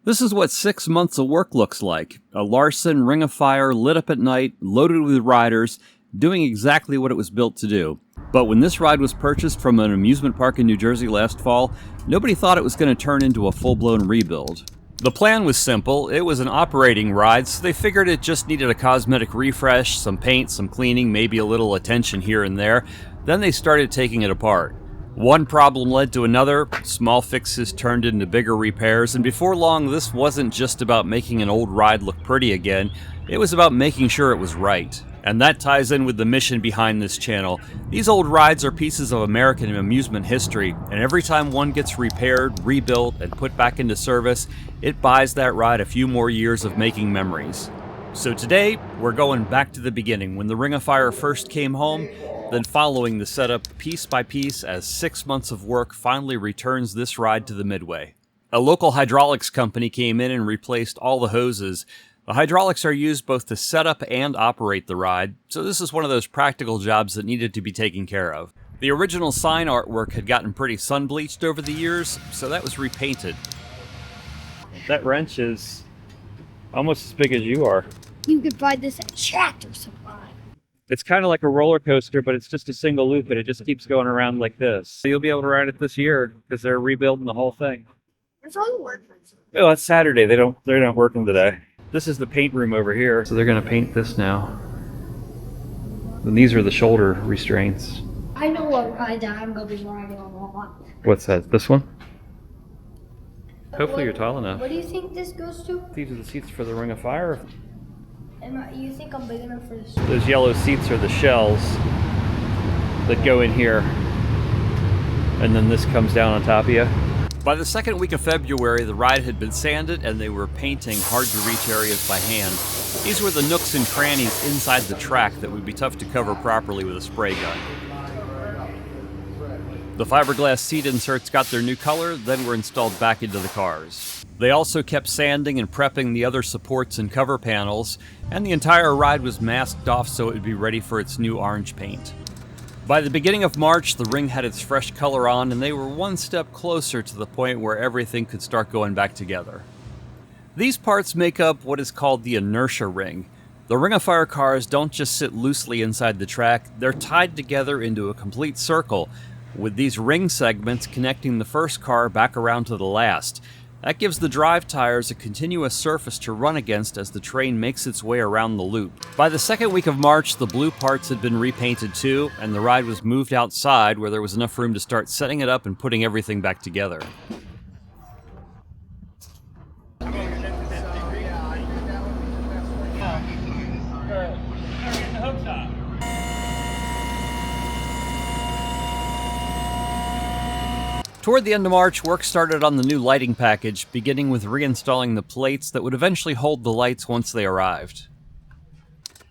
This is what 6 months of work looks like. A Larson ring of fire lit up at night, loaded with riders, doing exactly what it was built to do. But when this ride was purchased from an amusement park in New Jersey last fall, nobody thought it was going to turn into a full-blown rebuild. The plan was simple. It was an operating ride, so they figured it just needed a cosmetic refresh, some paint, some cleaning, maybe a little attention here and there. Then they started taking it apart. One problem led to another, small fixes turned into bigger repairs, and before long this wasn't just about making an old ride look pretty again, it was about making sure it was right. And that ties in with the mission behind this channel. These old rides are pieces of American amusement history, and every time one gets repaired, rebuilt, and put back into service, it buys that ride a few more years of making memories. So today, we're going back to the beginning, when the Ring of Fire first came home, then following the setup piece by piece as 6 months of work finally returns this ride to the Midway. A local hydraulics company came in and replaced all the hoses. The hydraulics are used both to set up and operate the ride, so this is one of those practical jobs that needed to be taken care of. The original sign artwork had gotten pretty sun-bleached over the years, so that was repainted. That wrench is almost as big as you are. You could find this at Tractor Supply. It's kind of like a roller coaster, but it's just a single loop, and it just keeps going around like this. So you'll be able to ride it this year because they're rebuilding the whole thing. Where's all the workers? Oh, it's Saturday. They're not working today. This is the paint room over here. So they're going to paint this now. And these are the shoulder restraints. I know what ride I'm going to be riding on a lot. What's that? This one? Hopefully you're tall enough. What do you think this goes to? These are the seats for the Ring of Fire. You think I'm big enough for this? Those yellow seats are the shells that go in here. And then this comes down on top of you. By the second week of February, the ride had been sanded and they were painting hard-to-reach areas by hand. These were the nooks and crannies inside the track that would be tough to cover properly with a spray gun. The fiberglass seat inserts got their new color, then were installed back into the cars. They also kept sanding and prepping the other supports and cover panels, and the entire ride was masked off so it would be ready for its new orange paint. By the beginning of March, the ring had its fresh color on, and they were one step closer to the point where everything could start going back together. These parts make up what is called the inertia ring. The Ring of Fire cars don't just sit loosely inside the track, they're tied together into a complete circle, with these ring segments connecting the first car back around to the last. That gives the drive tires a continuous surface to run against as the train makes its way around the loop. By the second week of March, the blue parts had been repainted too, and the ride was moved outside where there was enough room to start setting it up and putting everything back together. Toward the end of March, work started on the new lighting package, beginning with reinstalling the plates that would eventually hold the lights once they arrived.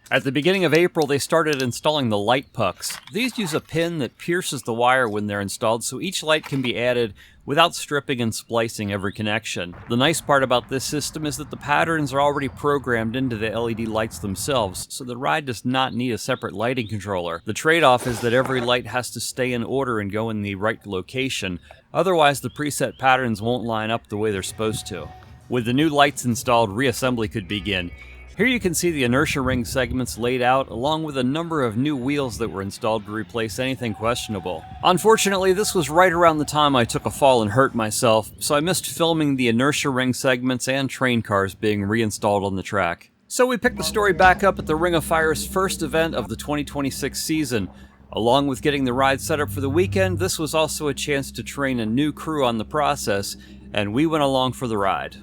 At the beginning of April, they started installing the light pucks. These use a pin that pierces the wire when they're installed, so each light can be added without stripping and splicing every connection. The nice part about this system is that the patterns are already programmed into the LED lights themselves, so the ride does not need a separate lighting controller. The trade-off is that every light has to stay in order and go in the right location, otherwise the preset patterns won't line up the way they're supposed to. With the new lights installed, reassembly could begin. Here you can see the inertia ring segments laid out, along with a number of new wheels that were installed to replace anything questionable. Unfortunately, this was right around the time I took a fall and hurt myself, so I missed filming the inertia ring segments and train cars being reinstalled on the track. So we picked the story back up at the Ring of Fire's first event of the 2026 season. Along with getting the ride set up for the weekend, this was also a chance to train a new crew on the process, and we went along for the ride.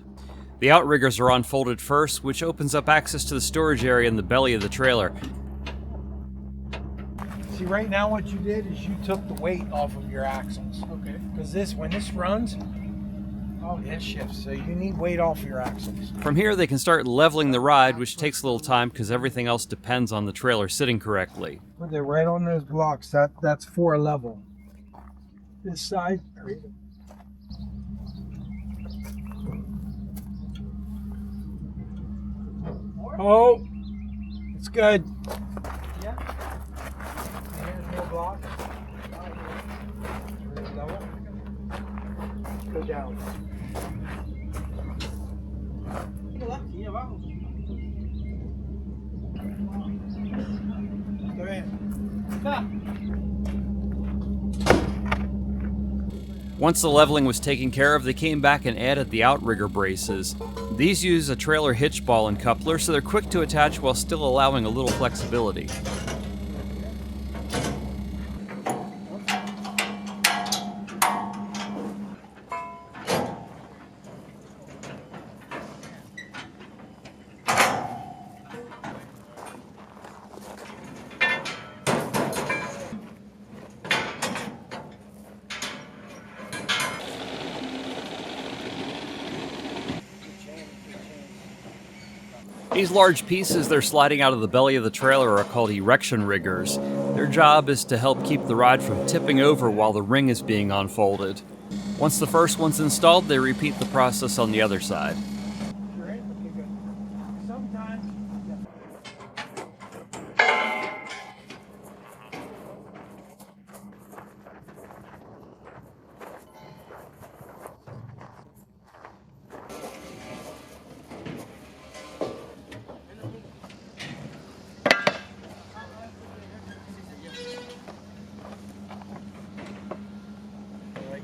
The outriggers are unfolded first, which opens up access to the storage area in the belly of the trailer. See, right now what you did is you took the weight off of your axles. Okay. Because when this runs, it shifts, so you need weight off your axles. From here, they can start leveling the ride, which takes a little time because everything else depends on the trailer sitting correctly. Put it right on those blocks. That's for a level. This side. Oh, it's good. Yeah. Here's more blocks. Level. Go down. Go ahead. Once the leveling was taken care of, they came back and added the outrigger braces. These use a trailer hitch ball and coupler, so they're quick to attach while still allowing a little flexibility. These large pieces they're sliding out of the belly of the trailer are called erection riggers. Their job is to help keep the ride from tipping over while the ring is being unfolded. Once the first one's installed, they repeat the process on the other side.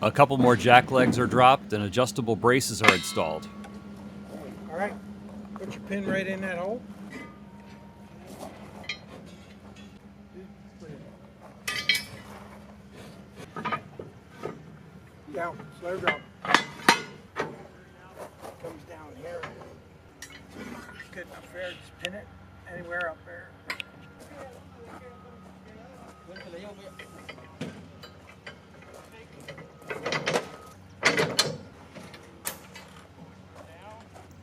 A couple more jack legs are dropped and adjustable braces are installed. All right, put your pin right in that hole. Down, slow drop. Comes down here. Good enough there, just pin it anywhere up there.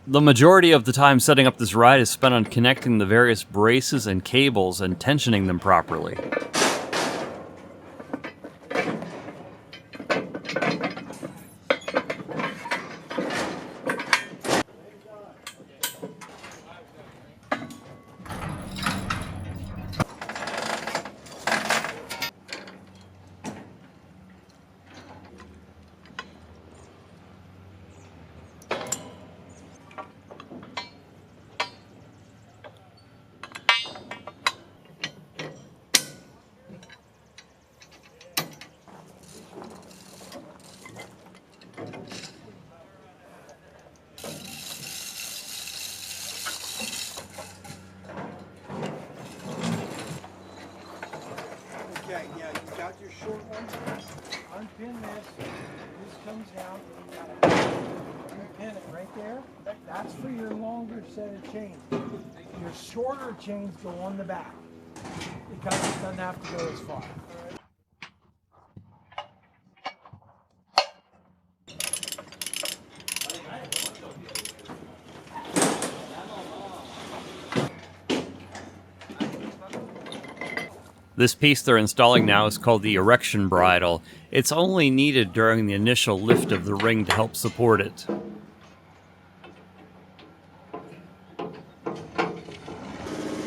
The majority of the time setting up this ride is spent on connecting the various braces and cables and tensioning them properly. Okay, yeah, you got your short one. Unpin this. This comes down. And you gotta unpin it right there. That's for your longer set of chains. Your shorter chains go on the back because it doesn't have to go as far. This piece they're installing now is called the erection bridle. It's only needed during the initial lift of the ring to help support it.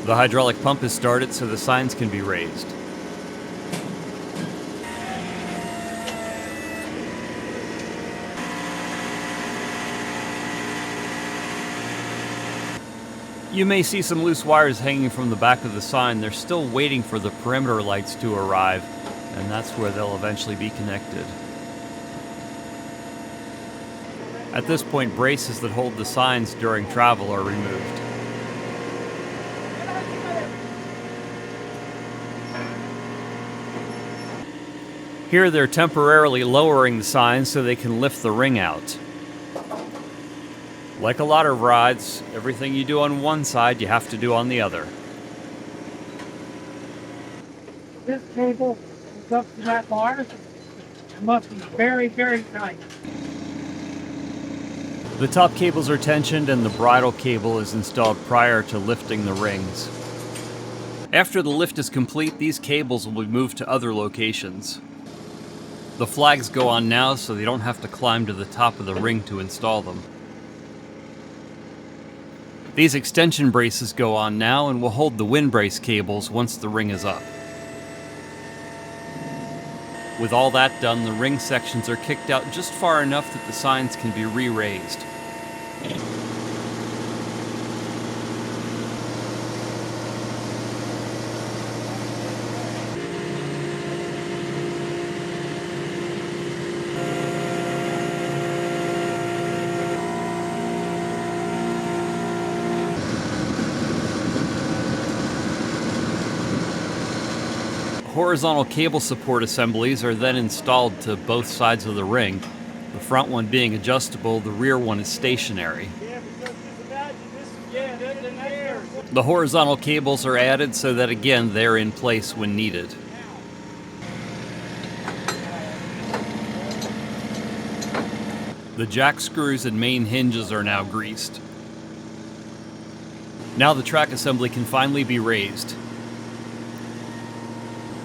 The hydraulic pump is started so the signs can be raised. You may see some loose wires hanging from the back of the sign. They're still waiting for the perimeter lights to arrive, and that's where they'll eventually be connected. At this point, braces that hold the signs during travel are removed. Here they're temporarily lowering the signs so they can lift the ring out. Like a lot of rides, everything you do on one side, you have to do on the other. This cable is up to that bar. It must be very, very tight. The top cables are tensioned and the bridle cable is installed prior to lifting the rings. After the lift is complete, these cables will be moved to other locations. The flags go on now so they don't have to climb to the top of the ring to install them. These extension braces go on now and will hold the wind brace cables once the ring is up. With all that done, the ring sections are kicked out just far enough that the signs can be re-raised. Horizontal cable support assemblies are then installed to both sides of the ring, the front one being adjustable, the rear one is stationary. The horizontal cables are added so that again they're in place when needed. The jack screws and main hinges are now greased. Now the track assembly can finally be raised.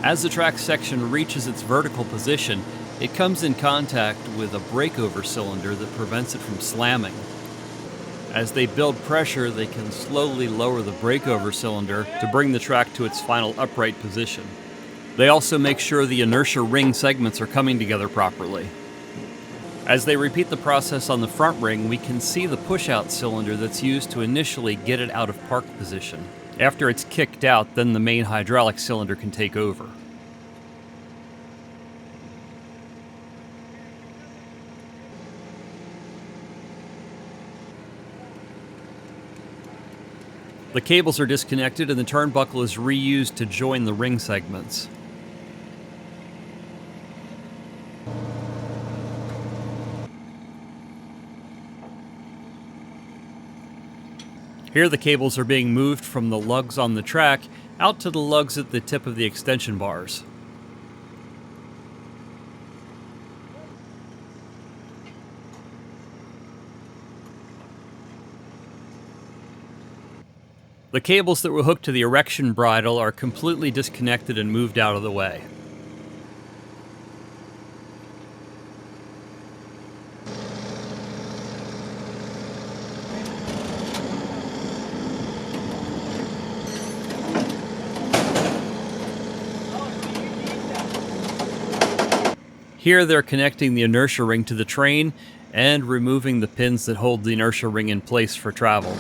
As the track section reaches its vertical position, it comes in contact with a breakover cylinder that prevents it from slamming. As they build pressure, they can slowly lower the breakover cylinder to bring the track to its final upright position. They also make sure the inertia ring segments are coming together properly. As they repeat the process on the front ring, we can see the push-out cylinder that's used to initially get it out of park position. After it's kicked out, then the main hydraulic cylinder can take over. The cables are disconnected and the turnbuckle is reused to join the ring segments. Here the cables are being moved from the lugs on the track out to the lugs at the tip of the extension bars. The cables that were hooked to the erection bridle are completely disconnected and moved out of the way. Here they're connecting the inertia ring to the train and removing the pins that hold the inertia ring in place for travel.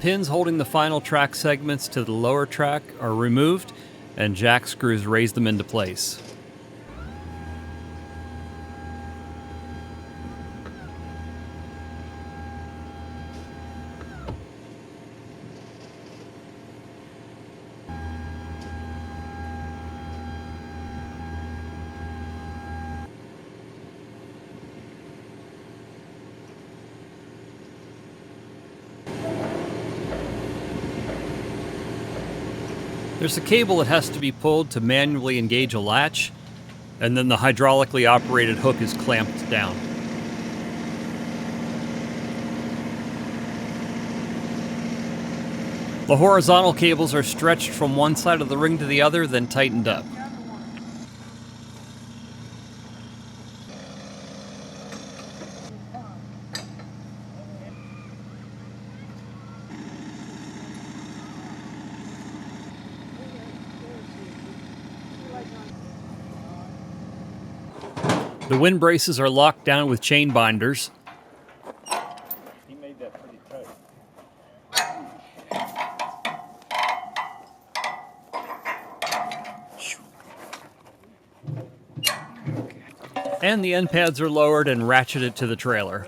Pins holding the final track segments to the lower track are removed, and jack screws raise them into place. There's a cable that has to be pulled to manually engage a latch, and then the hydraulically operated hook is clamped down. The horizontal cables are stretched from one side of the ring to the other, then tightened up. The wind braces are locked down with chain binders. He made that pretty tight. And the end pads are lowered and ratcheted to the trailer.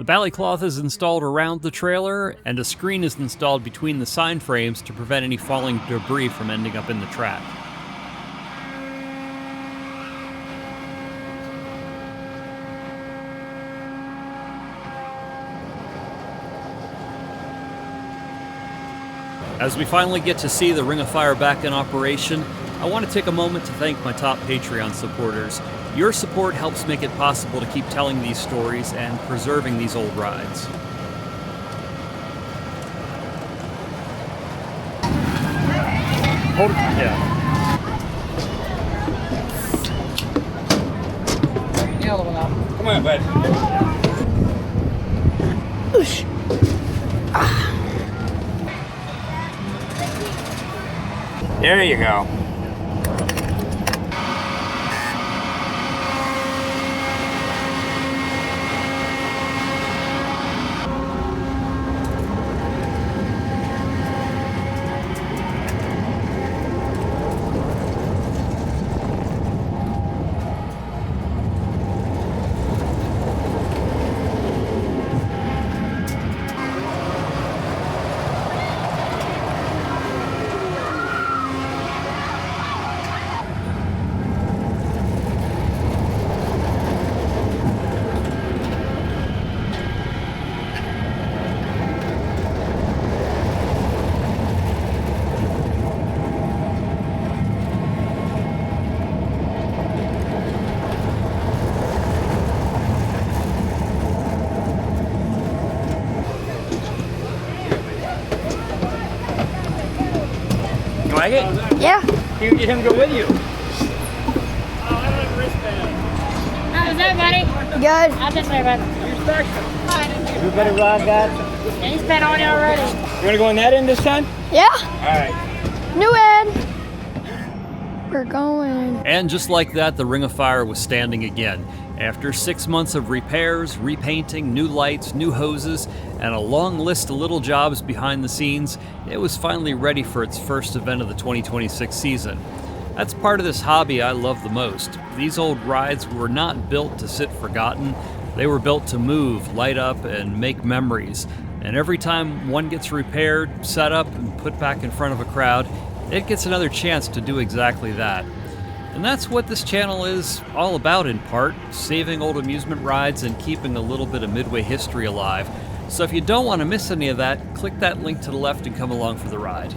ballycloth is installed around the trailer, and a screen is installed between the sign frames to prevent any falling debris from ending up in the track. As we finally get to see the Ring of Fire back in operation, I want to take a moment to thank my top Patreon supporters. Your support helps make it possible to keep telling these stories and preserving these old rides. Hold it. Yeah. The other one up. Come on, bud. Oosh. There you go. You like it? Yeah. You get him to go with you. How's that, buddy? Good. How's this way, bud? Everybody ride that. Yeah, he's been on you already. You want to go on that end this time? Yeah. All right. New end. We're going. And just like that, the Ring of Fire was standing again. After 6 months of repairs, repainting, new lights, new hoses, and a long list of little jobs behind the scenes, it was finally ready for its first event of the 2026 season. That's part of this hobby I love the most. These old rides were not built to sit forgotten. They were built to move, light up, and make memories. And every time one gets repaired, set up, and put back in front of a crowd, it gets another chance to do exactly that. And that's what this channel is all about in part, saving old amusement rides and keeping a little bit of Midway history alive. So if you don't want to miss any of that, click that link to the left and come along for the ride.